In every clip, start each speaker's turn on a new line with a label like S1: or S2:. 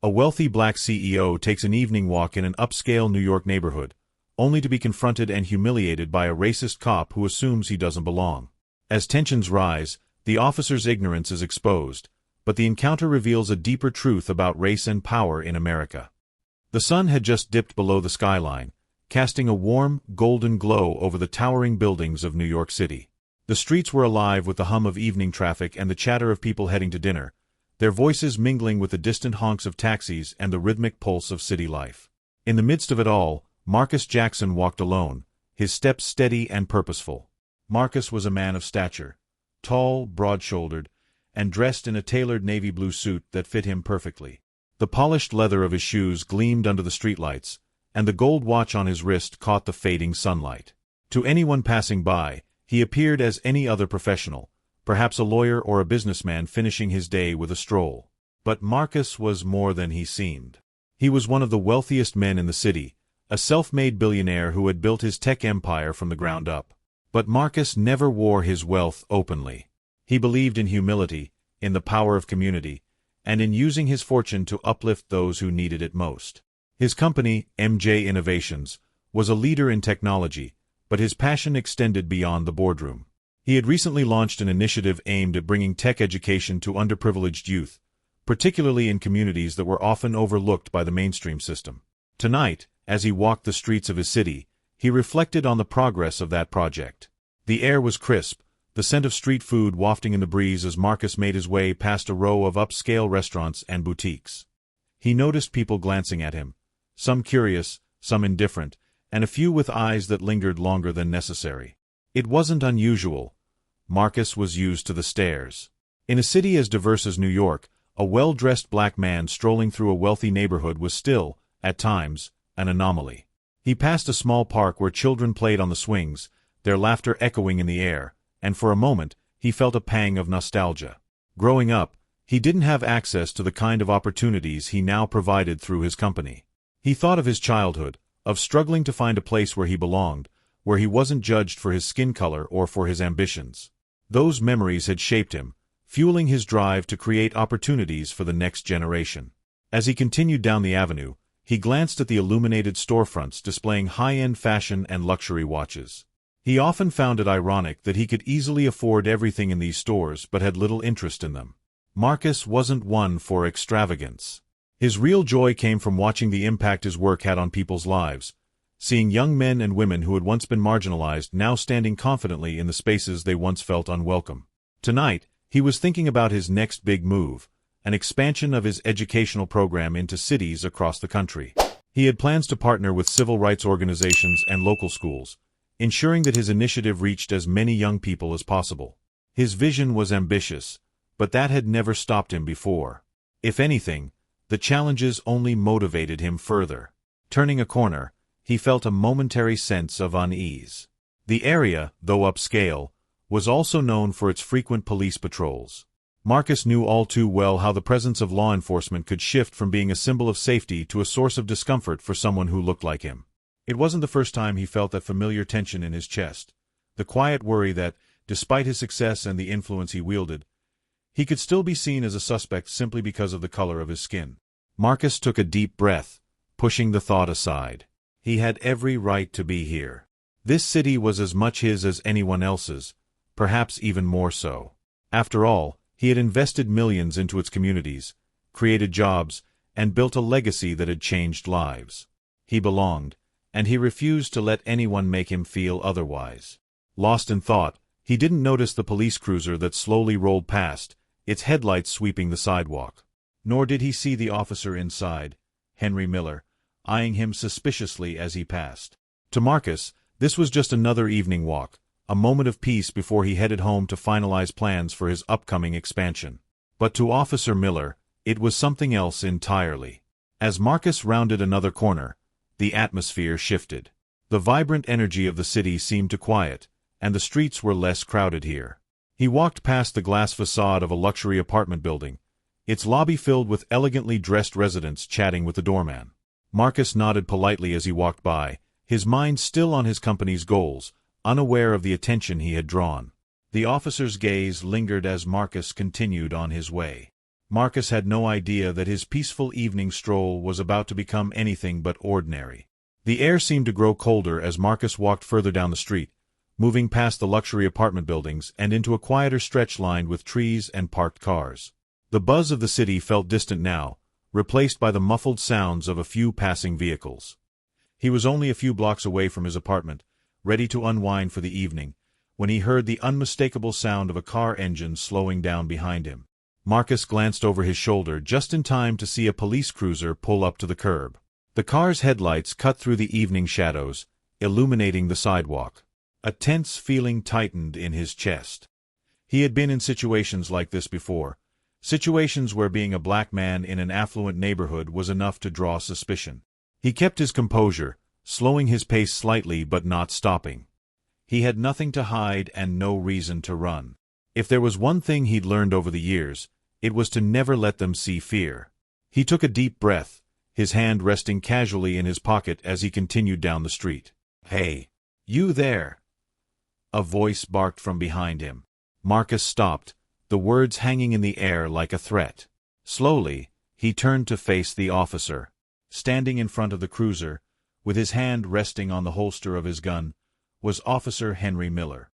S1: A wealthy black CEO takes an evening walk in an upscale New York neighborhood, only to be confronted and humiliated by a racist cop who assumes he doesn't belong. As tensions rise, the officer's ignorance is exposed, but the encounter reveals a deeper truth about race and power in America. The sun had just dipped below the skyline, casting a warm, golden glow over the towering buildings of New York City. The streets were alive with the hum of evening traffic and the chatter of people heading to dinner, their voices mingling with the distant honks of taxis and the rhythmic pulse of city life. In the midst of it all, Marcus Jackson walked alone, his steps steady and purposeful. Marcus was a man of stature, tall, broad-shouldered, and dressed in a tailored navy blue suit that fit him perfectly. The polished leather of his shoes gleamed under the streetlights, and the gold watch on his wrist caught the fading sunlight. To anyone passing by, he appeared as any other professional, perhaps a lawyer or a businessman finishing his day with a stroll. But Marcus was more than he seemed. He was one of the wealthiest men in the city, a self-made billionaire who had built his tech empire from the ground up. But Marcus never wore his wealth openly. He believed in humility, in the power of community, and in using his fortune to uplift those who needed it most. His company, MJ Innovations, was a leader in technology, but his passion extended beyond the boardroom. He had recently launched an initiative aimed at bringing tech education to underprivileged youth, particularly in communities that were often overlooked by the mainstream system. Tonight, as he walked the streets of his city, he reflected on the progress of that project. The air was crisp, the scent of street food wafting in the breeze as Marcus made his way past a row of upscale restaurants and boutiques. He noticed people glancing at him, some curious, some indifferent, and a few with eyes that lingered longer than necessary. It wasn't unusual. Marcus was used to the stares. In a city as diverse as New York, a well-dressed black man strolling through a wealthy neighborhood was still, at times, an anomaly. He passed a small park where children played on the swings, their laughter echoing in the air, and for a moment, he felt a pang of nostalgia. Growing up, he didn't have access to the kind of opportunities he now provided through his company. He thought of his childhood, of struggling to find a place where he belonged, where he wasn't judged for his skin color or for his ambitions. Those memories had shaped him, fueling his drive to create opportunities for the next generation. As he continued down the avenue, he glanced at the illuminated storefronts displaying high-end fashion and luxury watches. He often found it ironic that he could easily afford everything in these stores but had little interest in them. Marcus wasn't one for extravagance. His real joy came from watching the impact his work had on people's lives, seeing young men and women who had once been marginalized now standing confidently in the spaces they once felt unwelcome. Tonight, he was thinking about his next big move, an expansion of his educational program into cities across the country. He had plans to partner with civil rights organizations and local schools, ensuring that his initiative reached as many young people as possible. His vision was ambitious, but that had never stopped him before. If anything, the challenges only motivated him further. Turning a corner, he felt a momentary sense of unease. The area, though upscale, was also known for its frequent police patrols. Marcus knew all too well how the presence of law enforcement could shift from being a symbol of safety to a source of discomfort for someone who looked like him. It wasn't the first time he felt that familiar tension in his chest, the quiet worry that, despite his success and the influence he wielded, he could still be seen as a suspect simply because of the color of his skin. Marcus took a deep breath, pushing the thought aside. He had every right to be here. This city was as much his as anyone else's, perhaps even more so. After all, he had invested millions into its communities, created jobs, and built a legacy that had changed lives. He belonged, and he refused to let anyone make him feel otherwise. Lost in thought, he didn't notice the police cruiser that slowly rolled past, its headlights sweeping the sidewalk. Nor did he see the officer inside, Henry Miller, eyeing him suspiciously as he passed. To Marcus, this was just another evening walk, a moment of peace before he headed home to finalize plans for his upcoming expansion. But to Officer Miller, it was something else entirely. As Marcus rounded another corner, the atmosphere shifted. The vibrant energy of the city seemed to quiet, and the streets were less crowded here. He walked past the glass facade of a luxury apartment building, its lobby filled with elegantly dressed residents chatting with the doorman. Marcus nodded politely as he walked by, his mind still on his company's goals, unaware of the attention he had drawn. The officer's gaze lingered as Marcus continued on his way. Marcus had no idea that his peaceful evening stroll was about to become anything but ordinary. The air seemed to grow colder as Marcus walked further down the street, moving past the luxury apartment buildings and into a quieter stretch lined with trees and parked cars. The buzz of the city felt distant now, replaced by the muffled sounds of a few passing vehicles. He was only a few blocks away from his apartment, ready to unwind for the evening, when he heard the unmistakable sound of a car engine slowing down behind him. Marcus glanced over his shoulder just in time to see a police cruiser pull up to the curb. The car's headlights cut through the evening shadows, illuminating the sidewalk. A tense feeling tightened in his chest. He had been in situations like this before, situations where being a black man in an affluent neighborhood was enough to draw suspicion. He kept his composure, slowing his pace slightly but not stopping. He had nothing to hide and no reason to run. If there was one thing he'd learned over the years, it was to never let them see fear. He took a deep breath, his hand resting casually in his pocket as he continued down the street. "Hey, you there!" A voice barked from behind him. Marcus stopped, the words hanging in the air like a threat. Slowly, he turned to face the officer. Standing in front of the cruiser, with his hand resting on the holster of his gun, was Officer Henry Miller.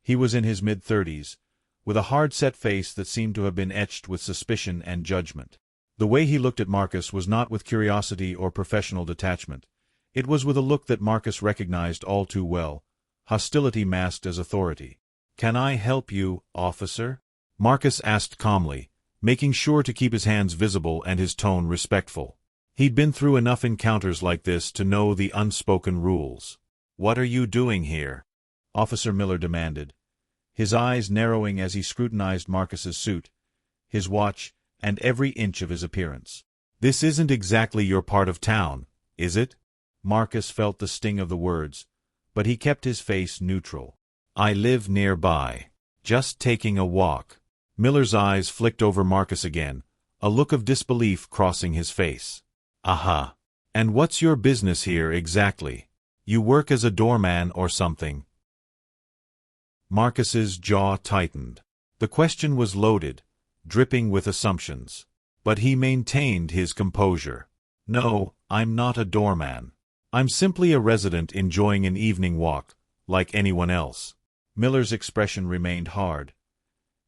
S1: He was in his mid-30s, with a hard-set face that seemed to have been etched with suspicion and judgment. The way he looked at Marcus was not with curiosity or professional detachment. It was with a look that Marcus recognized all too well, hostility masked as authority. "Can I help you, officer?" Marcus asked calmly, making sure to keep his hands visible and his tone respectful. He'd been through enough encounters like this to know the unspoken rules. "What are you doing here?" Officer Miller demanded, his eyes narrowing as he scrutinized Marcus's suit, his watch, and every inch of his appearance. "This isn't exactly your part of town, is it?" Marcus felt the sting of the words, but he kept his face neutral. "I live nearby. Just taking a walk." Miller's eyes flicked over Marcus again, a look of disbelief crossing his face. "Aha. And what's your business here exactly? You work as a doorman or something?" Marcus's jaw tightened. The question was loaded, dripping with assumptions. But he maintained his composure. "No, I'm not a doorman. I'm simply a resident enjoying an evening walk, like anyone else." Miller's expression remained hard,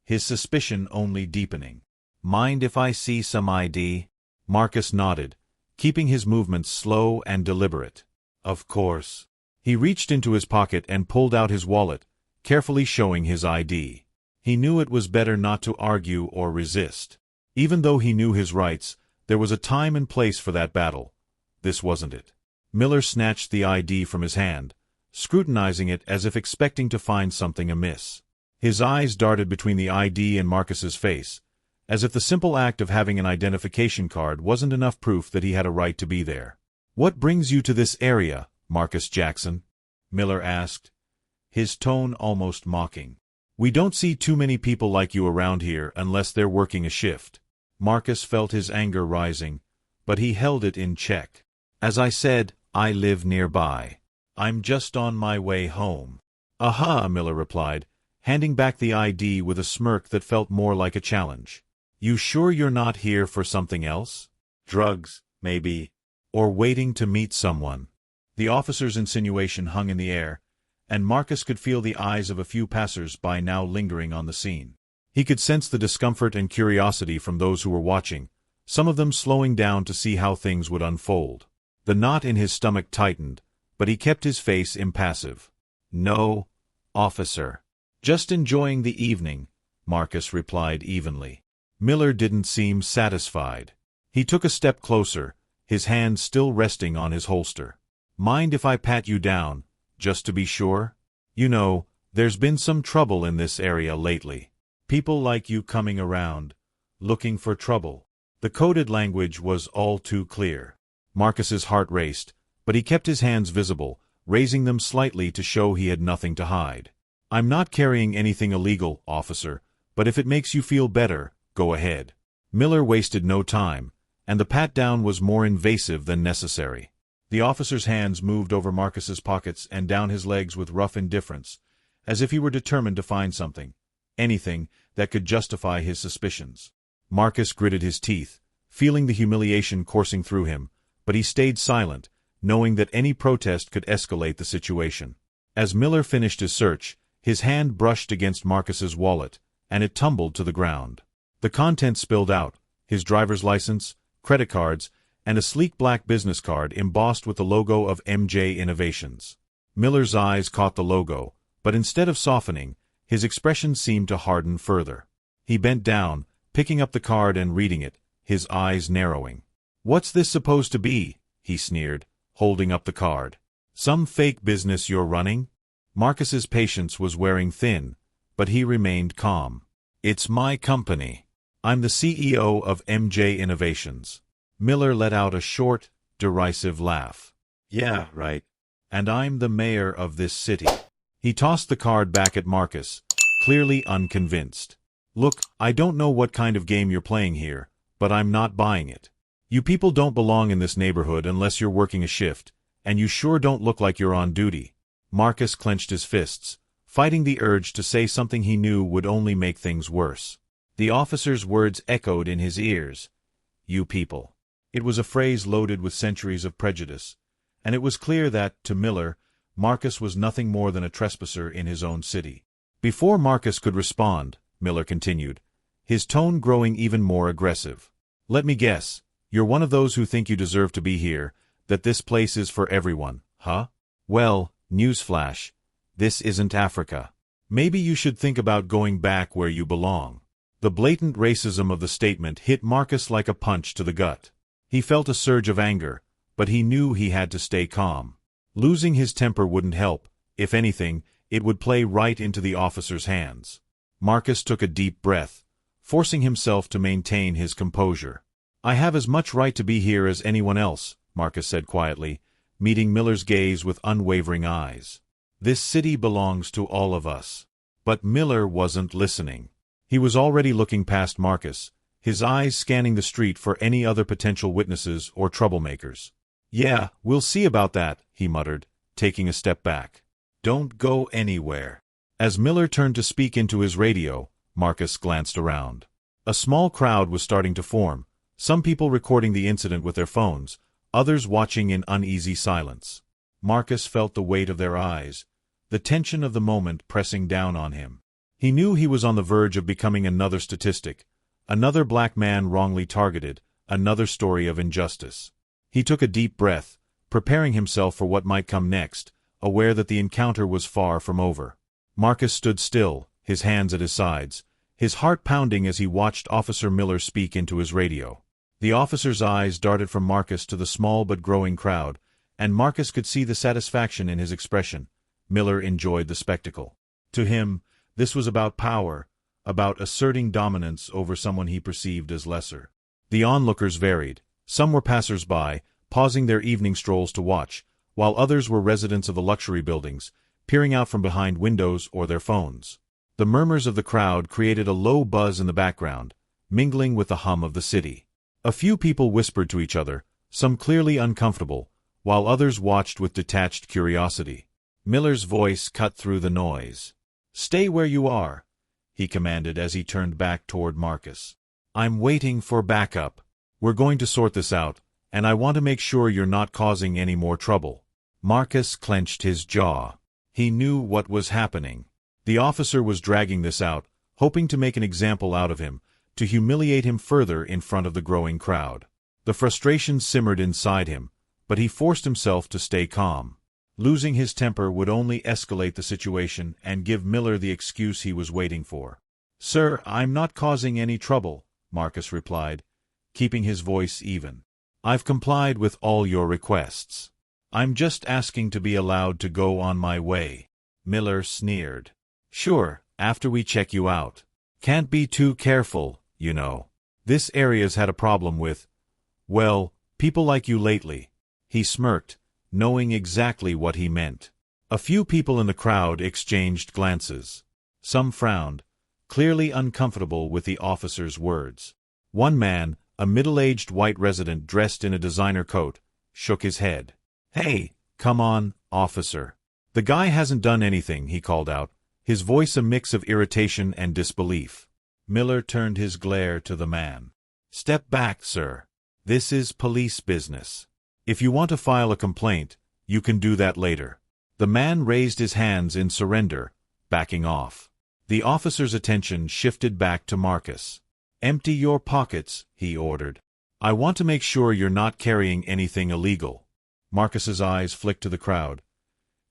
S1: his suspicion only deepening. "Mind if I see some ID?" Marcus nodded, keeping his movements slow and deliberate. "Of course." He reached into his pocket and pulled out his wallet, carefully showing his ID. He knew it was better not to argue or resist. Even though he knew his rights, there was a time and place for that battle. This wasn't it. Miller snatched the ID from his hand, scrutinizing it as if expecting to find something amiss. His eyes darted between the ID and Marcus's face, as if the simple act of having an identification card wasn't enough proof that he had a right to be there. "What brings you to this area, Marcus Jackson?" Miller asked, his tone almost mocking. "We don't see too many people like you around here unless they're working a shift." Marcus felt his anger rising, but he held it in check. "As I said, I live nearby. I'm just on my way home." "Aha," Miller replied, handing back the ID with a smirk that felt more like a challenge. "You sure you're not here for something else? Drugs, maybe? Or waiting to meet someone?" The officer's insinuation hung in the air, and Marcus could feel the eyes of a few passers-by now lingering on the scene. He could sense the discomfort and curiosity from those who were watching, some of them slowing down to see how things would unfold. The knot in his stomach tightened, but he kept his face impassive. "No, officer. Just enjoying the evening," Marcus replied evenly. Miller didn't seem satisfied. He took a step closer, his hand still resting on his holster. "Mind if I pat you down, just to be sure? You know, there's been some trouble in this area lately. People like you coming around, looking for trouble." The coded language was all too clear. Marcus's heart raced, but he kept his hands visible, raising them slightly to show he had nothing to hide. "I'm not carrying anything illegal, officer, but if it makes you feel better, go ahead." Miller wasted no time, and the pat-down was more invasive than necessary. The officer's hands moved over Marcus's pockets and down his legs with rough indifference, as if he were determined to find something, anything, that could justify his suspicions. Marcus gritted his teeth, feeling the humiliation coursing through him, but he stayed silent, knowing that any protest could escalate the situation. As Miller finished his search, his hand brushed against Marcus's wallet, and it tumbled to the ground. The contents spilled out: his driver's license, credit cards, and a sleek black business card embossed with the logo of MJ Innovations. Miller's eyes caught the logo, but instead of softening, his expression seemed to harden further. He bent down, picking up the card and reading it, his eyes narrowing. "What's this supposed to be?" he sneered, holding up the card. "Some fake business you're running?" Marcus's patience was wearing thin, but he remained calm. "It's my company. I'm the CEO of MJ Innovations." Miller let out a short, derisive laugh. "Yeah, right. And I'm the mayor of this city." He tossed the card back at Marcus, clearly unconvinced. "Look, I don't know what kind of game you're playing here, but I'm not buying it. You people don't belong in this neighborhood unless you're working a shift, and you sure don't look like you're on duty." Marcus clenched his fists, fighting the urge to say something he knew would only make things worse. The officer's words echoed in his ears. "You people." It was a phrase loaded with centuries of prejudice, and it was clear that, to Miller, Marcus was nothing more than a trespasser in his own city. Before Marcus could respond, Miller continued, his tone growing even more aggressive. "Let me guess, you're one of those who think you deserve to be here, that this place is for everyone, huh? Well, newsflash, this isn't Africa. Maybe you should think about going back where you belong." The blatant racism of the statement hit Marcus like a punch to the gut. He felt a surge of anger, but he knew he had to stay calm. Losing his temper wouldn't help. If anything, it would play right into the officer's hands. Marcus took a deep breath, forcing himself to maintain his composure. "I have as much right to be here as anyone else," Marcus said quietly, meeting Miller's gaze with unwavering eyes. "This city belongs to all of us." But Miller wasn't listening. He was already looking past Marcus, his eyes scanning the street for any other potential witnesses or troublemakers. "Yeah, we'll see about that," he muttered, taking a step back. "Don't go anywhere." As Miller turned to speak into his radio, Marcus glanced around. A small crowd was starting to form, some people recording the incident with their phones, others watching in uneasy silence. Marcus felt the weight of their eyes, the tension of the moment pressing down on him. He knew he was on the verge of becoming another statistic, another black man wrongly targeted, another story of injustice. He took a deep breath, preparing himself for what might come next, aware that the encounter was far from over. Marcus stood still, his hands at his sides, his heart pounding as he watched Officer Miller speak into his radio. The officer's eyes darted from Marcus to the small but growing crowd, and Marcus could see the satisfaction in his expression. Miller enjoyed the spectacle. To him, this was about power, about asserting dominance over someone he perceived as lesser. The onlookers varied. Some were passers-by, pausing their evening strolls to watch, while others were residents of the luxury buildings, peering out from behind windows or their phones. The murmurs of the crowd created a low buzz in the background, mingling with the hum of the city. A few people whispered to each other, some clearly uncomfortable, while others watched with detached curiosity. Miller's voice cut through the noise. "Stay where you are," he commanded as he turned back toward Marcus. "I'm waiting for backup. We're going to sort this out, and I want to make sure you're not causing any more trouble." Marcus clenched his jaw. He knew what was happening. The officer was dragging this out, hoping to make an example out of him, to humiliate him further in front of the growing crowd. The frustration simmered inside him, but he forced himself to stay calm. Losing his temper would only escalate the situation and give Miller the excuse he was waiting for. "Sir, I'm not causing any trouble," Marcus replied, keeping his voice even. "I've complied with all your requests. I'm just asking to be allowed to go on my way." Miller sneered. "Sure, after we check you out. Can't be too careful, you know. This area's had a problem with, well, people like you lately." He smirked, knowing exactly what he meant. A few people in the crowd exchanged glances. Some frowned, clearly uncomfortable with the officer's words. One man, a middle-aged white resident dressed in a designer coat, shook his head. "Hey, come on, officer. The guy hasn't done anything," he called out, his voice a mix of irritation and disbelief. Miller turned his glare to the man. "Step back, sir. This is police business. If you want to file a complaint, you can do that later." The man raised his hands in surrender, backing off. The officer's attention shifted back to Marcus. "Empty your pockets," he ordered. "I want to make sure you're not carrying anything illegal." Marcus's eyes flicked to the crowd,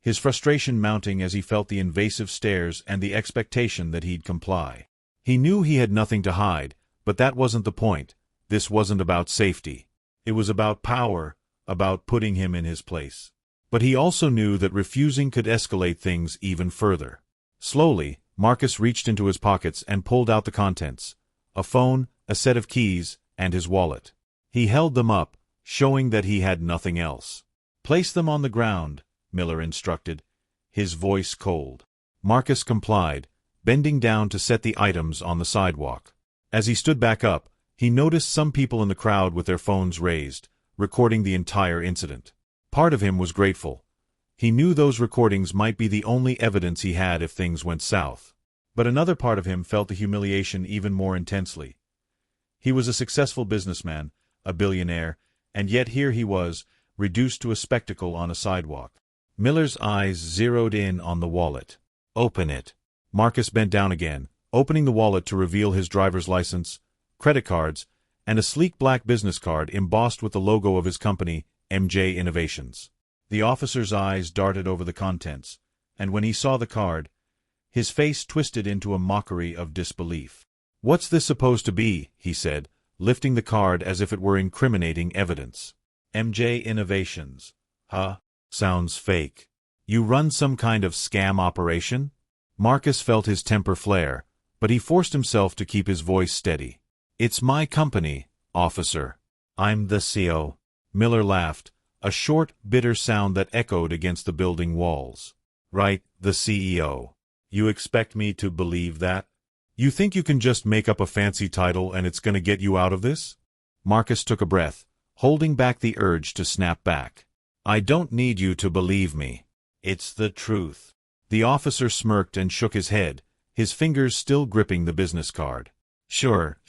S1: his frustration mounting as he felt the invasive stares and the expectation that he'd comply. He knew he had nothing to hide, but that wasn't the point. This wasn't about safety. It was about power, about putting him in his place. But he also knew that refusing could escalate things even further. Slowly, Marcus reached into his pockets and pulled out the contents: a phone, a set of keys, and his wallet. He held them up, showing that he had nothing else. "Place them on the ground," Miller instructed, his voice cold. Marcus complied, bending down to set the items on the sidewalk. As he stood back up, he noticed some people in the crowd with their phones raised, recording the entire incident. Part of him was grateful. He knew those recordings might be the only evidence he had if things went south. But another part of him felt the humiliation even more intensely. He was a successful businessman, a billionaire, and yet here he was, reduced to a spectacle on a sidewalk. Miller's eyes zeroed in on the wallet. "Open it." Marcus bent down again, opening the wallet to reveal his driver's license, credit cards, and a sleek black business card embossed with the logo of his company, MJ Innovations. The officer's eyes darted over the contents, and when he saw the card, his face twisted into a mockery of disbelief. "What's this supposed to be?" he said, lifting the card as if it were incriminating evidence. "MJ Innovations. Huh? Sounds fake. You run some kind of scam operation?" Marcus felt his temper flare, but he forced himself to keep his voice steady. "It's my company, officer. I'm the CEO." Miller laughed, a short, bitter sound that echoed against the building walls. "Right, the CEO. You expect me to believe that? You think you can just make up a fancy title and it's going to get you out of this?" Marcus took a breath, holding back the urge to snap back. "I don't need you to believe me. It's the truth." The officer smirked and shook his head, his fingers still gripping the business card. Sure.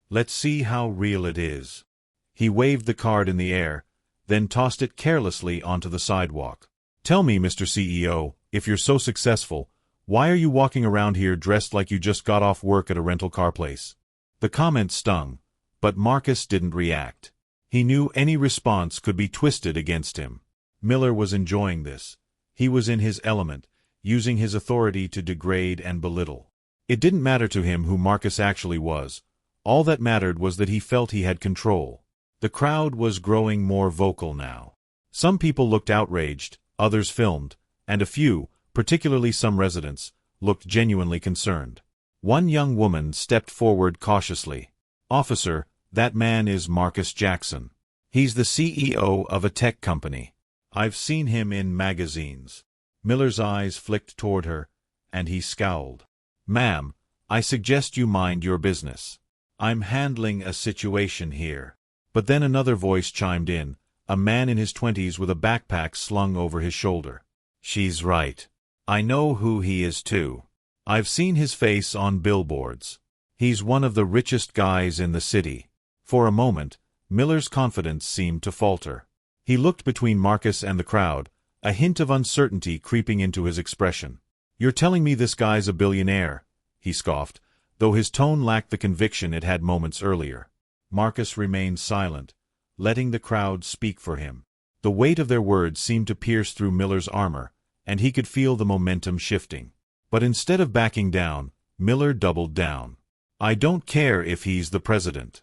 S1: Let's see how real it is." He waved the card in the air, then tossed it carelessly onto the sidewalk. "Tell me, Mr. CEO, if you're so successful, why are you walking around here dressed like you just got off work at a rental car place?" The comment stung, but Marcus didn't react. He knew any response could be twisted against him. Miller was enjoying this. He was in his element, using his authority to degrade and belittle. It didn't matter to him who Marcus actually was. All that mattered was that he felt he had control. The crowd was growing more vocal now. Some people looked outraged, others filmed, and a few, particularly some residents, looked genuinely concerned. One young woman stepped forward cautiously. "Officer, that man is Marcus Jackson. He's the CEO of a tech company. I've seen him in magazines." Miller's eyes flicked toward her, and he scowled. "Ma'am, I suggest you mind your business. I'm handling a situation here." But then another voice chimed in, a man in his 20s with a backpack slung over his shoulder. "She's right. I know who he is too. I've seen his face on billboards. He's one of the richest guys in the city." For a moment, Miller's confidence seemed to falter. He looked between Marcus and the crowd, a hint of uncertainty creeping into his expression. "You're telling me this guy's a billionaire?" he scoffed, though his tone lacked the conviction it had moments earlier. Marcus remained silent, letting the crowd speak for him. The weight of their words seemed to pierce through Miller's armor, and he could feel the momentum shifting. But instead of backing down, Miller doubled down. "I don't care if he's the president.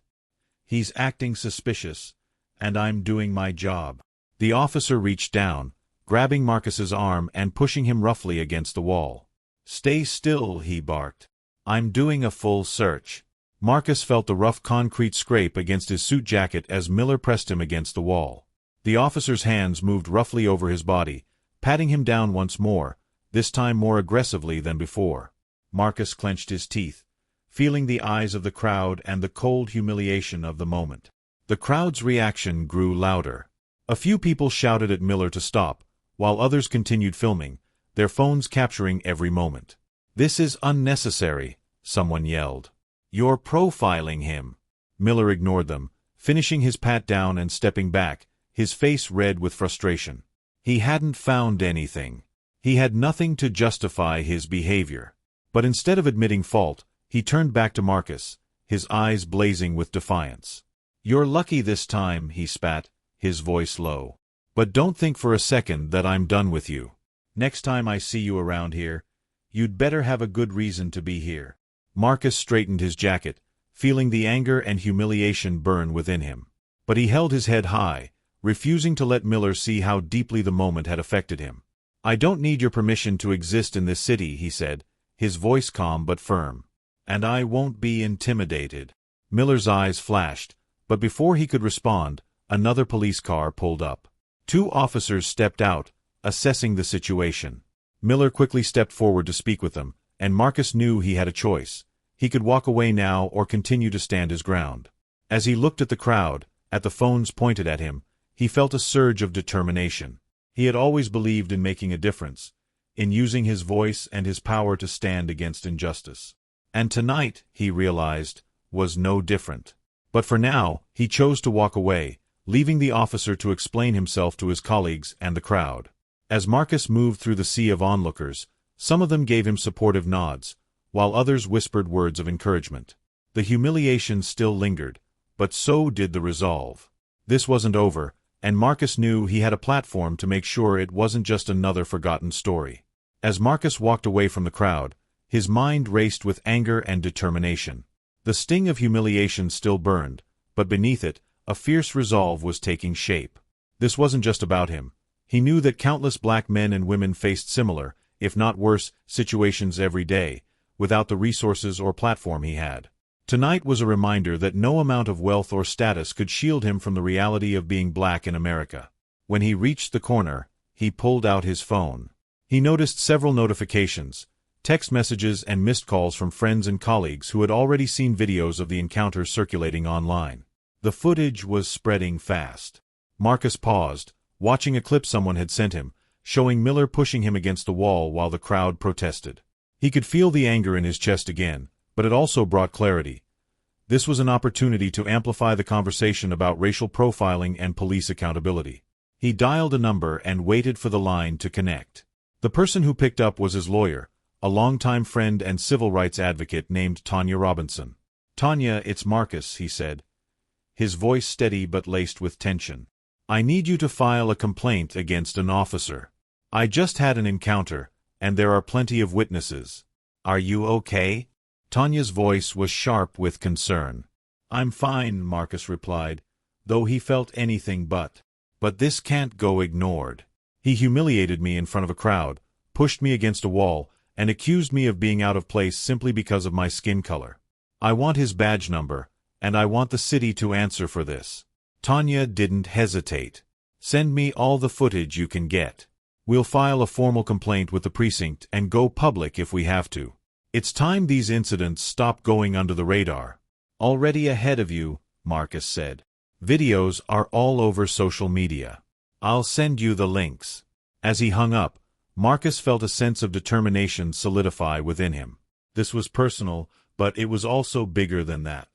S1: He's acting suspicious, and I'm doing my job." The officer reached down, grabbing Marcus's arm and pushing him roughly against the wall. "Stay still," he barked. "I'm doing a full search." Marcus felt the rough concrete scrape against his suit jacket as Miller pressed him against the wall. The officer's hands moved roughly over his body, patting him down once more, this time more aggressively than before. Marcus clenched his teeth, feeling the eyes of the crowd and the cold humiliation of the moment. The crowd's reaction grew louder. A few people shouted at Miller to stop, while others continued filming, their phones capturing every moment. "This is unnecessary," someone yelled. "You're profiling him." Miller ignored them, finishing his pat-down and stepping back, his face red with frustration. He hadn't found anything. He had nothing to justify his behavior. But instead of admitting fault, he turned back to Marcus, his eyes blazing with defiance. "You're lucky this time," he spat, his voice low. "But don't think for a second that I'm done with you. Next time I see you around here, you'd better have a good reason to be here." Marcus straightened his jacket, feeling the anger and humiliation burn within him. But he held his head high, refusing to let Miller see how deeply the moment had affected him. "I don't need your permission to exist in this city," he said, his voice calm but firm. "And I won't be intimidated." Miller's eyes flashed, but before he could respond, another police car pulled up. 2 officers stepped out, assessing the situation. Miller quickly stepped forward to speak with them, and Marcus knew he had a choice. He could walk away now or continue to stand his ground. As he looked at the crowd, at the phones pointed at him, he felt a surge of determination. He had always believed in making a difference, in using his voice and his power to stand against injustice. And tonight, he realized, was no different. But for now, he chose to walk away, leaving the officer to explain himself to his colleagues and the crowd. As Marcus moved through the sea of onlookers, some of them gave him supportive nods, while others whispered words of encouragement. The humiliation still lingered, but so did the resolve. This wasn't over, and Marcus knew he had a platform to make sure it wasn't just another forgotten story. As Marcus walked away from the crowd, his mind raced with anger and determination. The sting of humiliation still burned, but beneath it, a fierce resolve was taking shape. This wasn't just about him. He knew that countless black men and women faced similar, if not worse, situations every day, without the resources or platform he had. Tonight was a reminder that no amount of wealth or status could shield him from the reality of being black in America. When he reached the corner, he pulled out his phone. He noticed several notifications, text messages and missed calls from friends and colleagues who had already seen videos of the encounter circulating online. The footage was spreading fast. Marcus paused, watching a clip someone had sent him, showing Miller pushing him against the wall while the crowd protested. He could feel the anger in his chest again, but it also brought clarity. This was an opportunity to amplify the conversation about racial profiling and police accountability. He dialed a number and waited for the line to connect. The person who picked up was his lawyer, a longtime friend and civil rights advocate named Tanya Robinson. "Tanya, it's Marcus," he said, his voice steady but laced with tension. "I need you to file a complaint against an officer. I just had an encounter, and there are plenty of witnesses. Are you okay?" Tanya's voice was sharp with concern. "I'm fine," Marcus replied, though he felt anything but. "But this can't go ignored. He humiliated me in front of a crowd, pushed me against a wall, and accused me of being out of place simply because of my skin color. I want his badge number, and I want the city to answer for this." Tanya didn't hesitate. "Send me all the footage you can get. We'll file a formal complaint with the precinct and go public if we have to. It's time these incidents stop going under the radar." "Already ahead of you," Marcus said. "Videos are all over social media. I'll send you the links." As he hung up, Marcus felt a sense of determination solidify within him. This was personal, but it was also bigger than that.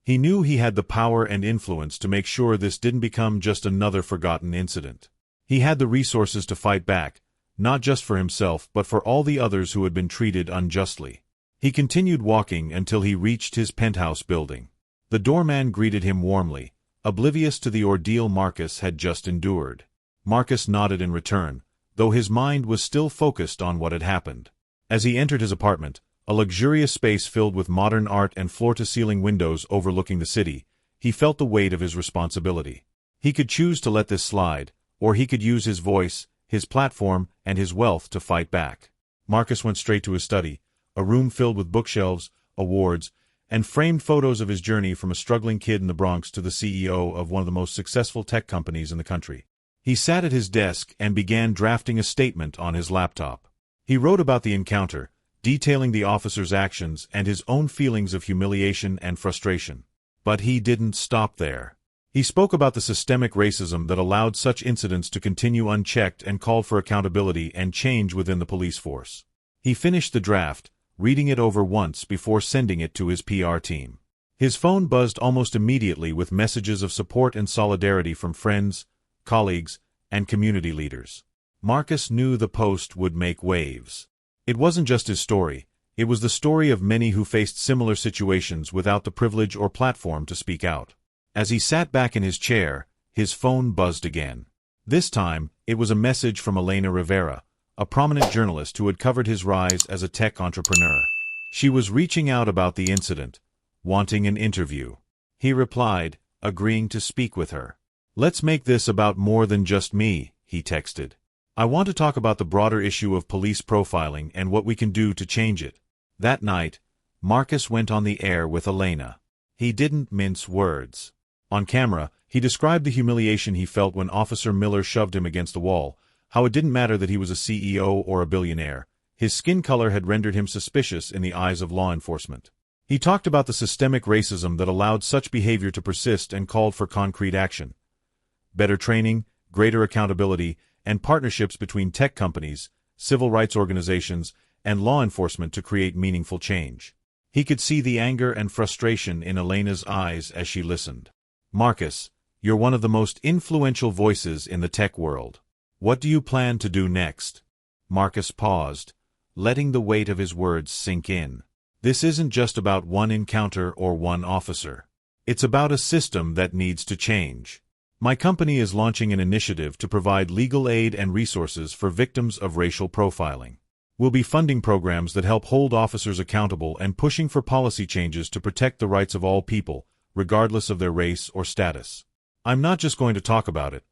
S1: He knew he had the power and influence to make sure this didn't become just another forgotten incident. He had the resources to fight back, not just for himself but for all the others who had been treated unjustly. He continued walking until he reached his penthouse building. The doorman greeted him warmly, oblivious to the ordeal Marcus had just endured. Marcus nodded in return, though his mind was still focused on what had happened. As he entered his apartment, a luxurious space filled with modern art and floor-to-ceiling windows overlooking the city, he felt the weight of his responsibility. He could choose to let this slide, or he could use his voice, his platform, and his wealth to fight back. Marcus went straight to his study, a room filled with bookshelves, awards, and framed photos of his journey from a struggling kid in the Bronx to the CEO of one of the most successful tech companies in the country. He sat at his desk and began drafting a statement on his laptop. He wrote about the encounter, detailing the officer's actions and his own feelings of humiliation and frustration. But he didn't stop there. He spoke about the systemic racism that allowed such incidents to continue unchecked and called for accountability and change within the police force. He finished the draft, reading it over once before sending it to his PR team. His phone buzzed almost immediately with messages of support and solidarity from friends, colleagues, and community leaders. Marcus knew the post would make waves. It wasn't just his story, it was the story of many who faced similar situations without the privilege or platform to speak out. As he sat back in his chair, his phone buzzed again. This time, it was a message from Elena Rivera, a prominent journalist who had covered his rise as a tech entrepreneur. She was reaching out about the incident, wanting an interview. He replied, agreeing to speak with her. "Let's make this about more than just me," he texted. "I want to talk about the broader issue of police profiling and what we can do to change it." That night, Marcus went on the air with Elena. He didn't mince words. On camera, he described the humiliation he felt when Officer Miller shoved him against the wall, how it didn't matter that he was a CEO or a billionaire. His skin color had rendered him suspicious in the eyes of law enforcement. He talked about the systemic racism that allowed such behavior to persist and called for concrete action. Better training, greater accountability, and partnerships between tech companies, civil rights organizations, and law enforcement to create meaningful change. He could see the anger and frustration in Elena's eyes as she listened. "Marcus, you're one of the most influential voices in the tech world. What do you plan to do next?" Marcus paused, letting the weight of his words sink in. This isn't just about one encounter or one officer. It's about a system that needs to change. "My company is launching an initiative to provide legal aid and resources for victims of racial profiling. We'll be funding programs that help hold officers accountable and pushing for policy changes to protect the rights of all people, regardless of their race or status. I'm not just going to talk about it.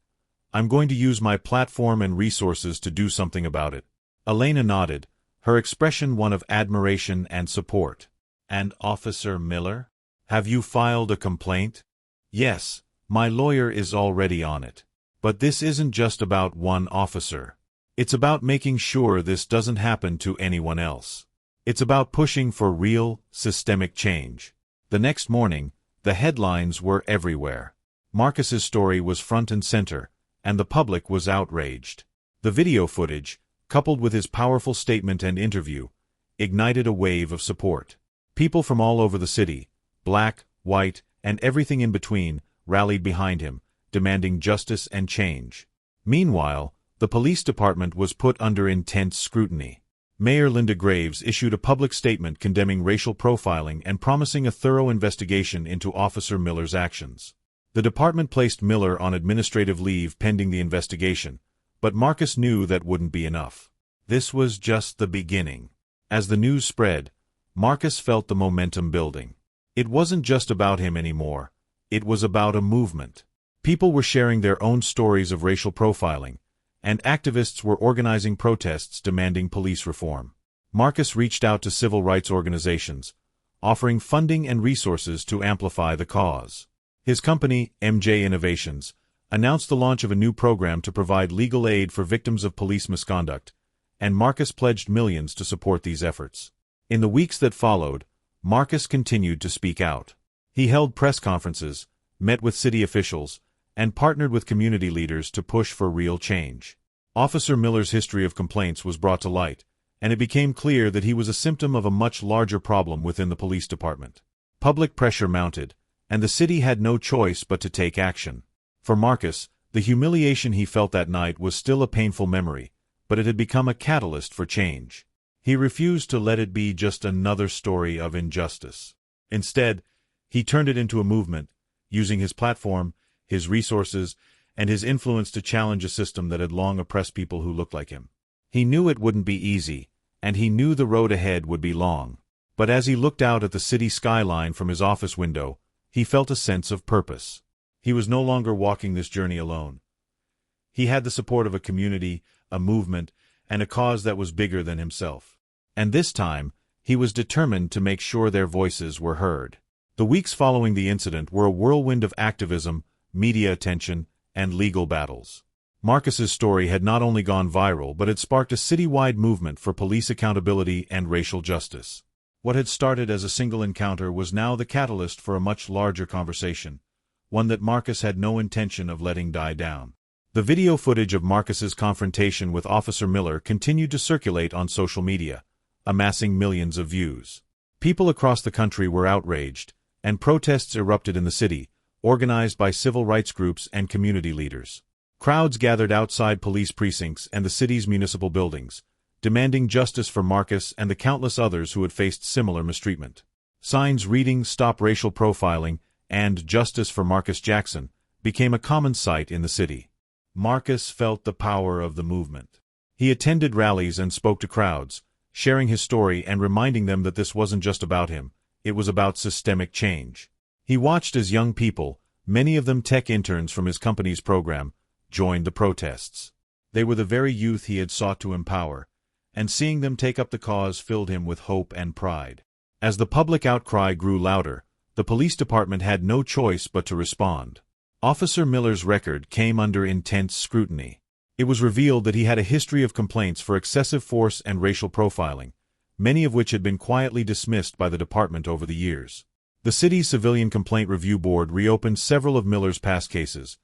S1: I'm going to use my platform and resources to do something about it." Elena nodded, her expression one of admiration and support. "And Officer Miller? Have you filed a complaint?" "Yes, my lawyer is already on it. But this isn't just about one officer. It's about making sure this doesn't happen to anyone else. It's about pushing for real, systemic change." The next morning, the headlines were everywhere. Marcus's story was front and center, and the public was outraged. The video footage, coupled with his powerful statement and interview, ignited a wave of support. People from all over the city, black, white, and everything in between, rallied behind him, demanding justice and change. Meanwhile, the police department was put under intense scrutiny. Mayor Linda Graves issued a public statement condemning racial profiling and promising a thorough investigation into Officer Miller's actions. The department placed Miller on administrative leave pending the investigation, but Marcus knew that wouldn't be enough. This was just the beginning. As the news spread, Marcus felt the momentum building. It wasn't just about him anymore. It was about a movement. People were sharing their own stories of racial profiling, and activists were organizing protests demanding police reform. Marcus reached out to civil rights organizations, offering funding and resources to amplify the cause. His company, MJ Innovations, announced the launch of a new program to provide legal aid for victims of police misconduct, and Marcus pledged millions to support these efforts. In the weeks that followed, Marcus continued to speak out. He held press conferences, met with city officials, and partnered with community leaders to push for real change. Officer Miller's history of complaints was brought to light, and it became clear that he was a symptom of a much larger problem within the police department. Public pressure mounted, and the city had no choice but to take action. For Marcus, the humiliation he felt that night was still a painful memory, but it had become a catalyst for change. He refused to let it be just another story of injustice. Instead, he turned it into a movement, using his platform, his resources, and his influence to challenge a system that had long oppressed people who looked like him. He knew it wouldn't be easy, and he knew the road ahead would be long. But as he looked out at the city skyline from his office window, he felt a sense of purpose. He was no longer walking this journey alone. He had the support of a community, a movement, and a cause that was bigger than himself. And this time, he was determined to make sure their voices were heard. The weeks following the incident were a whirlwind of activism, media attention, and legal battles. Marcus's story had not only gone viral but had sparked a citywide movement for police accountability and racial justice. What had started as a single encounter was now the catalyst for a much larger conversation, one that Marcus had no intention of letting die down. The video footage of Marcus's confrontation with Officer Miller continued to circulate on social media, amassing millions of views. People across the country were outraged, and protests erupted in the city, organized by civil rights groups and community leaders. Crowds gathered outside police precincts and the city's municipal buildings, demanding justice for Marcus and the countless others who had faced similar mistreatment. Signs reading "Stop Racial Profiling" and "Justice for Marcus Jackson" became a common sight in the city. Marcus felt the power of the movement. He attended rallies and spoke to crowds, sharing his story and reminding them that this wasn't just about him, it was about systemic change. He watched as young people, many of them tech interns from his company's program, joined the protests. They were the very youth he had sought to empower, and seeing them take up the cause filled him with hope and pride. As the public outcry grew louder, the police department had no choice but to respond. Officer Miller's record came under intense scrutiny. It was revealed that he had a history of complaints for excessive force and racial profiling, many of which had been quietly dismissed by the department over the years. The city's Civilian Complaint Review Board reopened several of Miller's past cases,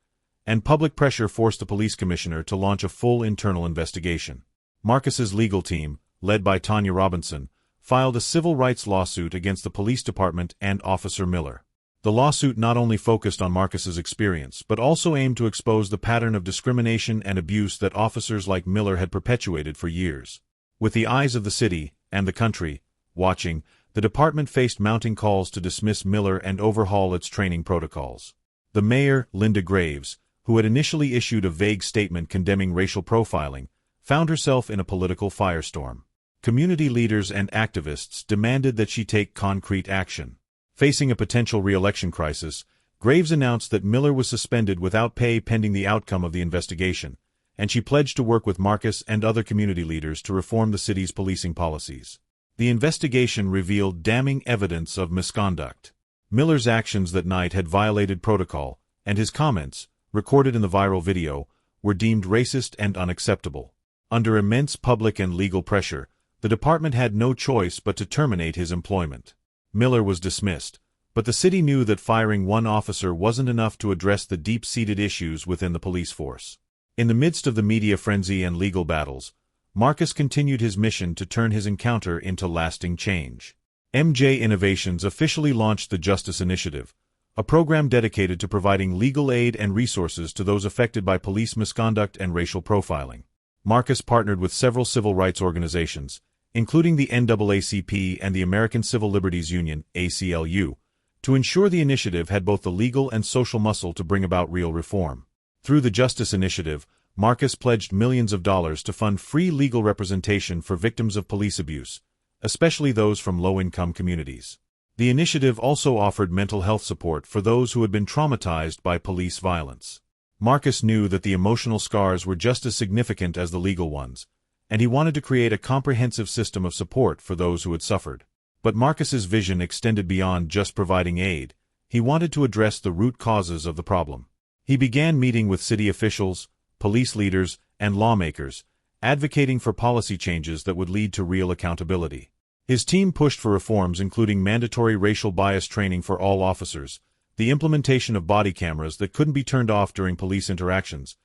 S1: and public pressure forced the police commissioner to launch a full internal investigation. Marcus's legal team, led by Tanya Robinson, filed a civil rights lawsuit against the police department and Officer Miller. The lawsuit not only focused on Marcus's experience but also aimed to expose the pattern of discrimination and abuse that officers like Miller had perpetuated for years. With the eyes of the city, and the country, watching, the department faced mounting calls to dismiss Miller and overhaul its training protocols. The mayor, Linda Graves, who had initially issued a vague statement condemning racial profiling, found herself in a political firestorm. Community leaders and activists demanded that she take concrete action. Facing a potential re-election crisis, Graves announced that Miller was suspended without pay pending the outcome of the investigation, and she pledged to work with Marcus and other community leaders to reform the city's policing policies. The investigation revealed damning evidence of misconduct. Miller's actions that night had violated protocol, and his comments, recorded in the viral video, were deemed racist and unacceptable. Under immense public and legal pressure, the department had no choice but to terminate his employment. Miller was dismissed, but the city knew that firing one officer wasn't enough to address the deep-seated issues within the police force. In the midst of the media frenzy and legal battles, Marcus continued his mission to turn his encounter into lasting change. MJ Innovations officially launched the Justice Initiative, a program dedicated to providing legal aid and resources to those affected by police misconduct and racial profiling. Marcus partnered with several civil rights organizations, including the NAACP and the American Civil Liberties Union, ACLU, to ensure the initiative had both the legal and social muscle to bring about real reform. Through the Justice Initiative, Marcus pledged millions of dollars to fund free legal representation for victims of police abuse, especially those from low-income communities. The initiative also offered mental health support for those who had been traumatized by police violence. Marcus knew that the emotional scars were just as significant as the legal ones, and he wanted to create a comprehensive system of support for those who had suffered. But Marcus's vision extended beyond just providing aid. He wanted to address the root causes of the problem. He began meeting with city officials, police leaders, and lawmakers, advocating for policy changes that would lead to real accountability. His team pushed for reforms including mandatory racial bias training for all officers, the implementation of body cameras that couldn't be turned off during police interactions,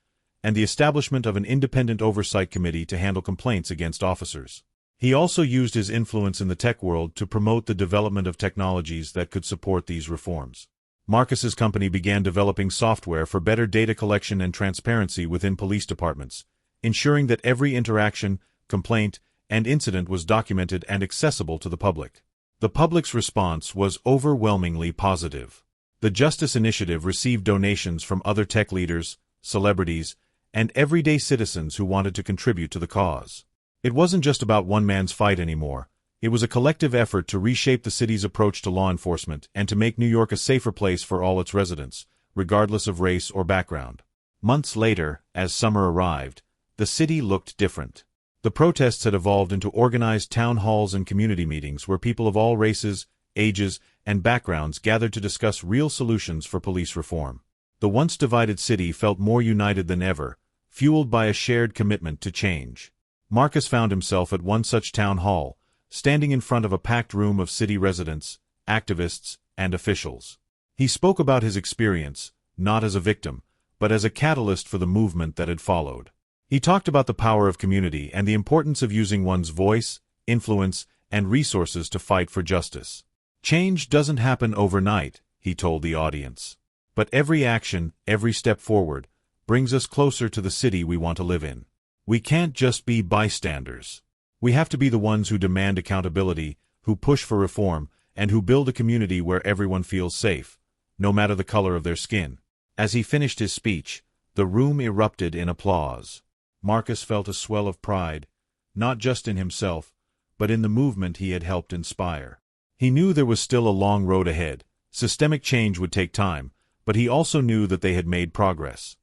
S1: and the establishment of an independent oversight committee to handle complaints against officers. He also used his influence in the tech world to promote the development of technologies that could support these reforms. Marcus's company began developing software for better data collection and transparency within police departments, ensuring that every interaction, complaint, and incident was documented and accessible to the public. The public's response was overwhelmingly positive. The Justice Initiative received donations from other tech leaders, celebrities, and everyday citizens who wanted to contribute to the cause. It wasn't just about one man's fight anymore. It was a collective effort to reshape the city's approach to law enforcement and to make New York a safer place for all its residents, regardless of race or background. Months later, as summer arrived, the city looked different. The protests had evolved into organized town halls and community meetings where people of all races, ages, and backgrounds gathered to discuss real solutions for police reform. The once divided city felt more united than ever, fueled by a shared commitment to change. Marcus found himself at one such town hall, standing in front of a packed room of city residents, activists, and officials. He spoke about his experience, not as a victim, but as a catalyst for the movement that had followed. He talked about the power of community and the importance of using one's voice, influence, and resources to fight for justice. Change doesn't happen overnight, he told the audience. But every action, every step forward, brings us closer to the city we want to live in. We can't just be bystanders. We have to be the ones who demand accountability, who push for reform, and who build a community where everyone feels safe, no matter the color of their skin. As he finished his speech, the room erupted in applause. Marcus felt a swell of pride, not just in himself, but in the movement he had helped inspire. He knew there was still a long road ahead. Systemic change would take time, but he also knew that they had made progress.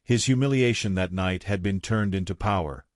S1: His humiliation that night had been turned into power,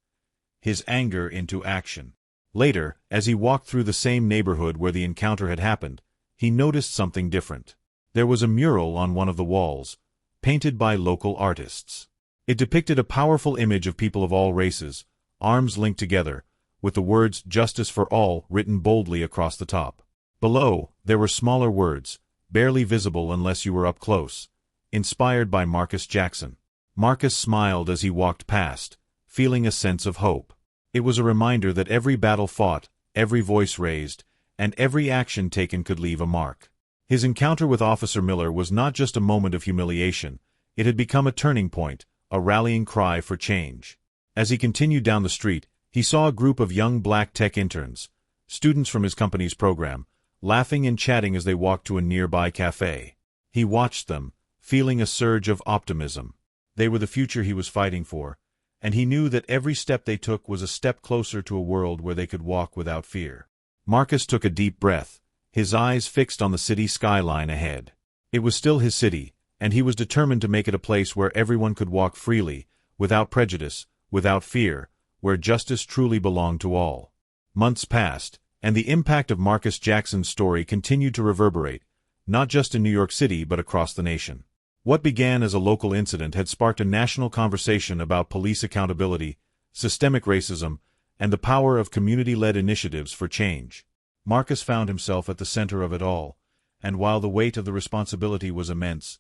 S1: his anger into action. Later, as he walked through the same neighborhood where the encounter had happened, he noticed something different. There was a mural on one of the walls, painted by local artists. It depicted a powerful image of people of all races, arms linked together, with the words "Justice for All" written boldly across the top. Below, there were smaller words, barely visible unless you were up close, inspired by Marcus Jackson. Marcus smiled as he walked past, feeling a sense of hope. It was a reminder that every battle fought, every voice raised, and every action taken could leave a mark. His encounter with Officer Miller was not just a moment of humiliation, it had become a turning point, a rallying cry for change. As he continued down the street, he saw a group of young black tech interns, students from his company's program, laughing and chatting as they walked to a nearby cafe. He watched them, feeling a surge of optimism. They were the future he was fighting for, and he knew that every step they took was a step closer to a world where they could walk without fear. Marcus took a deep breath, his eyes fixed on the city skyline ahead. It was still his city, and he was determined to make it a place where everyone could walk freely, without prejudice, without fear, where justice truly belonged to all. Months passed, and the impact of Marcus Jackson's story continued to reverberate, not just in New York City but across the nation. What began as a local incident had sparked a national conversation about police accountability, systemic racism, and the power of community-led initiatives for change. Marcus found himself at the center of it all, and while the weight of the responsibility was immense,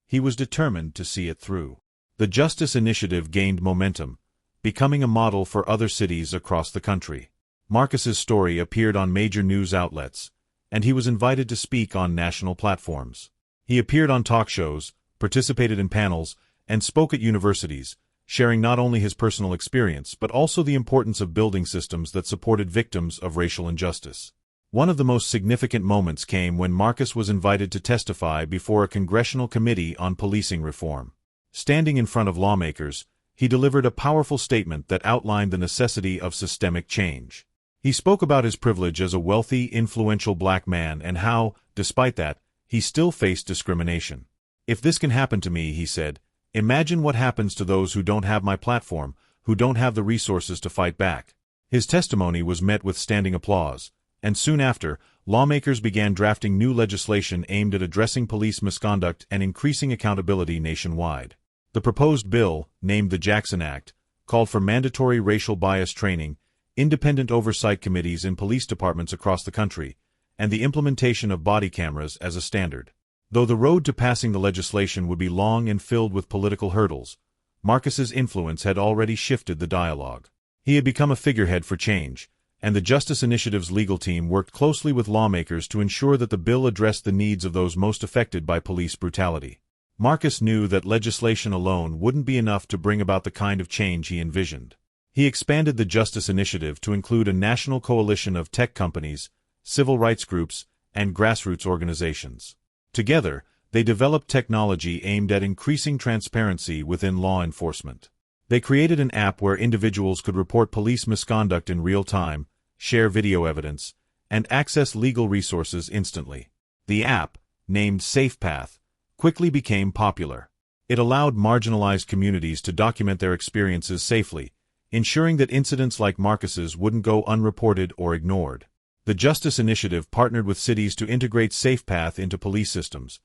S1: he was determined to see it through. The Justice Initiative gained momentum, becoming a model for other cities across the country. Marcus's story appeared on major news outlets, and he was invited to speak on national platforms. He appeared on talk shows, participated in panels, and spoke at universities, sharing not only his personal experience but also the importance of building systems that supported victims of racial injustice. One of the most significant moments came when Marcus was invited to testify before a congressional committee on policing reform. Standing in front of lawmakers, he delivered a powerful statement that outlined the necessity of systemic change. He spoke about his privilege as a wealthy, influential black man and how, despite that, he still faced discrimination. "If this can happen to me," he said, "imagine what happens to those who don't have my platform, who don't have the resources to fight back." His testimony was met with standing applause, and soon after, lawmakers began drafting new legislation aimed at addressing police misconduct and increasing accountability nationwide. The proposed bill, named the Jackson Act, called for mandatory racial bias training, independent oversight committees in police departments across the country, and the implementation of body cameras as a standard. Though the road to passing the legislation would be long and filled with political hurdles, Marcus's influence had already shifted the dialogue. He had become a figurehead for change, and the Justice Initiative's legal team worked closely with lawmakers to ensure that the bill addressed the needs of those most affected by police brutality. Marcus knew that legislation alone wouldn't be enough to bring about the kind of change he envisioned. He expanded the Justice Initiative to include a national coalition of tech companies, civil rights groups, and grassroots organizations. Together, they developed technology aimed at increasing transparency within law enforcement. They created an app where individuals could report police misconduct in real time, share video evidence, and access legal resources instantly. The app, named SafePath, quickly became popular. It allowed marginalized communities to document their experiences safely, ensuring that incidents like Marcus's wouldn't go unreported or ignored. The Justice Initiative partnered with cities to integrate SafePath into police systems,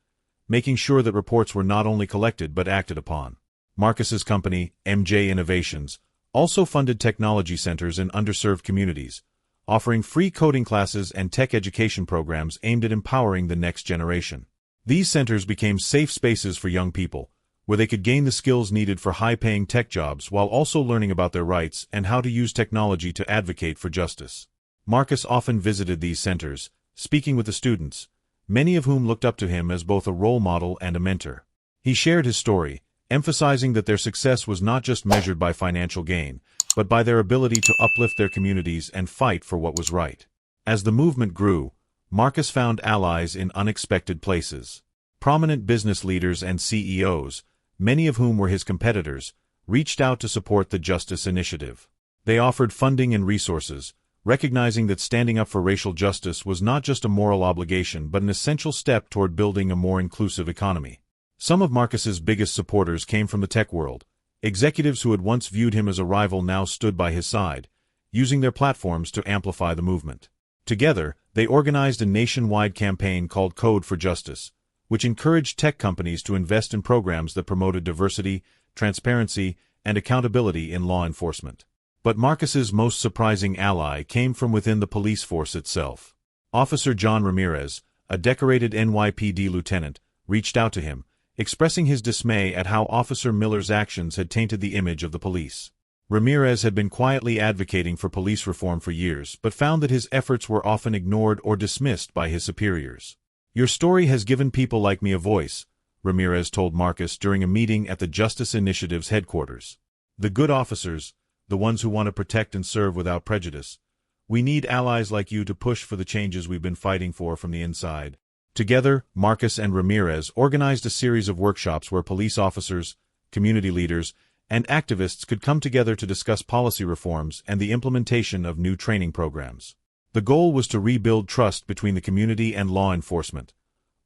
S1: making sure that reports were not only collected but acted upon. Marcus's company, MJ Innovations, also funded technology centers in underserved communities, offering free coding classes and tech education programs aimed at empowering the next generation. These centers became safe spaces for young people, where they could gain the skills needed for high-paying tech jobs while also learning about their rights and how to use technology to advocate for justice. Marcus often visited these centers, speaking with the students, many of whom looked up to him as both a role model and a mentor. He shared his story, emphasizing that their success was not just measured by financial gain, but by their ability to uplift their communities and fight for what was right. As the movement grew, Marcus found allies in unexpected places. Prominent business leaders and CEOs, many of whom were his competitors, reached out to support the Justice Initiative. They offered funding and resources, recognizing that standing up for racial justice was not just a moral obligation but an essential step toward building a more inclusive economy. Some of Marcus's biggest supporters came from the tech world. Executives who had once viewed him as a rival now stood by his side, using their platforms to amplify the movement. Together, they organized a nationwide campaign called Code for Justice, which encouraged tech companies to invest in programs that promoted diversity, transparency, and accountability in law enforcement. But Marcus's most surprising ally came from within the police force itself. Officer John Ramirez, a decorated NYPD lieutenant, reached out to him, expressing his dismay at how Officer Miller's actions had tainted the image of the police. Ramirez had been quietly advocating for police reform for years, but found that his efforts were often ignored or dismissed by his superiors. "Your story has given people like me a voice," Ramirez told Marcus during a meeting at the Justice Initiative's headquarters. "The good officers, the ones who want to protect and serve without prejudice. We need allies like you to push for the changes we've been fighting for from the inside." Together, Marcus and Ramirez organized a series of workshops where police officers, community leaders, and activists could come together to discuss policy reforms and the implementation of new training programs. The goal was to rebuild trust between the community and law enforcement.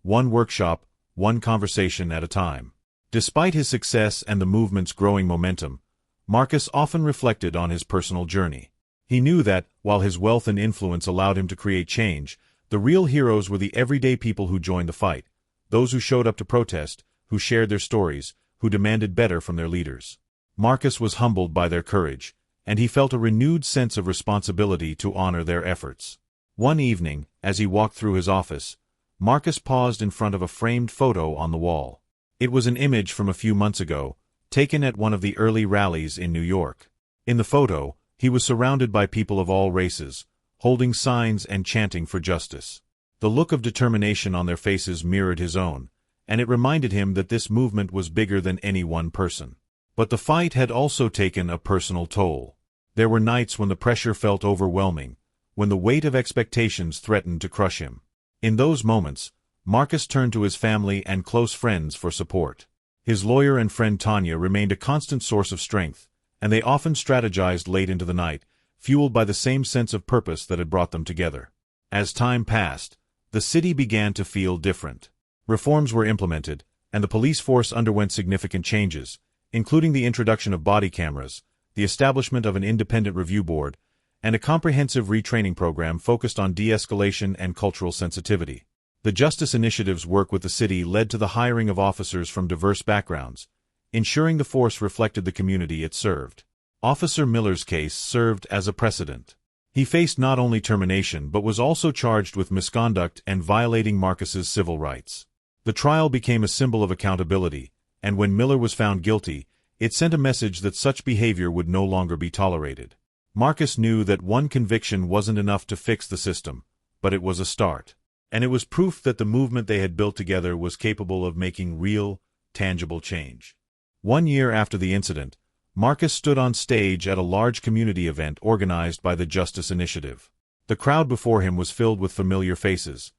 S1: One workshop, one conversation at a time. Despite his success and the movement's growing momentum, Marcus often reflected on his personal journey. He knew that, while his wealth and influence allowed him to create change, the real heroes were the everyday people who joined the fight, those who showed up to protest, who shared their stories, who demanded better from their leaders. Marcus was humbled by their courage, and he felt a renewed sense of responsibility to honor their efforts. One evening, as he walked through his office, Marcus paused in front of a framed photo on the wall. It was an image from a few months ago, taken at one of the early rallies in New York. In the photo, he was surrounded by people of all races, holding signs and chanting for justice. The look of determination on their faces mirrored his own, and it reminded him that this movement was bigger than any one person. But the fight had also taken a personal toll. There were nights when the pressure felt overwhelming, when the weight of expectations threatened to crush him. In those moments, Marcus turned to his family and close friends for support. His lawyer and friend Tanya remained a constant source of strength, and they often strategized late into the night, fueled by the same sense of purpose that had brought them together. As time passed, the city began to feel different. Reforms were implemented, and the police force underwent significant changes, including the introduction of body cameras, the establishment of an independent review board, and a comprehensive retraining program focused on de-escalation and cultural sensitivity. The Justice Initiative's work with the city led to the hiring of officers from diverse backgrounds, ensuring the force reflected the community it served. Officer Miller's case served as a precedent. He faced not only termination but was also charged with misconduct and violating Marcus's civil rights. The trial became a symbol of accountability, and when Miller was found guilty, it sent a message that such behavior would no longer be tolerated. Marcus knew that one conviction wasn't enough to fix the system, but it was a start. And it was proof that the movement they had built together was capable of making real, tangible change. 1 year after the incident, Marcus stood on stage at a large community event organized by the Justice Initiative. The crowd before him was filled with familiar faces: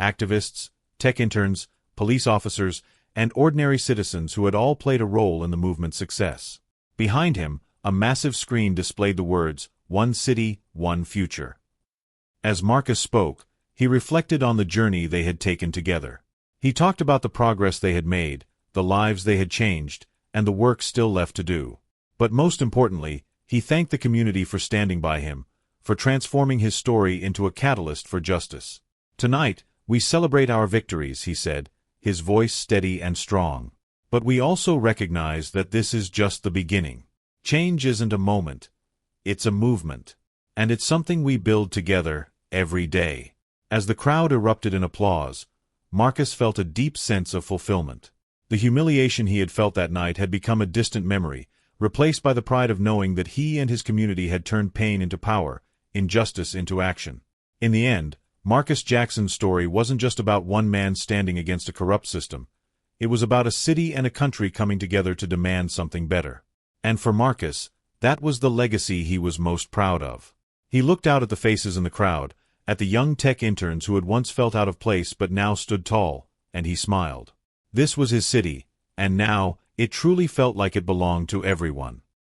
S1: activists, tech interns, police officers, and ordinary citizens who had all played a role in the movement's success. Behind him, a massive screen displayed the words, "One City, One Future." As Marcus spoke, he reflected on the journey they had taken together. He talked about the progress they had made, the lives they had changed, and the work still left to do. But most importantly, he thanked the community for standing by him, for transforming his story into a catalyst for justice. "Tonight, we celebrate our victories," he said, his voice steady and strong. "But we also recognize that this is just the beginning. Change isn't a moment, it's a movement. And it's something we build together, every day." As the crowd erupted in applause, Marcus felt a deep sense of fulfillment. The humiliation he had felt that night had become a distant memory, replaced by the pride of knowing that he and his community had turned pain into power, injustice into action. In the end, Marcus Jackson's story wasn't just about one man standing against a corrupt system. It was about a city and a country coming together to demand something better. And for Marcus, that was the legacy he was most proud of. He looked out at the faces in the crowd, at the young tech interns who had once felt out of place but now stood tall, and he smiled. This was his city, and now, it truly felt like it belonged to everyone.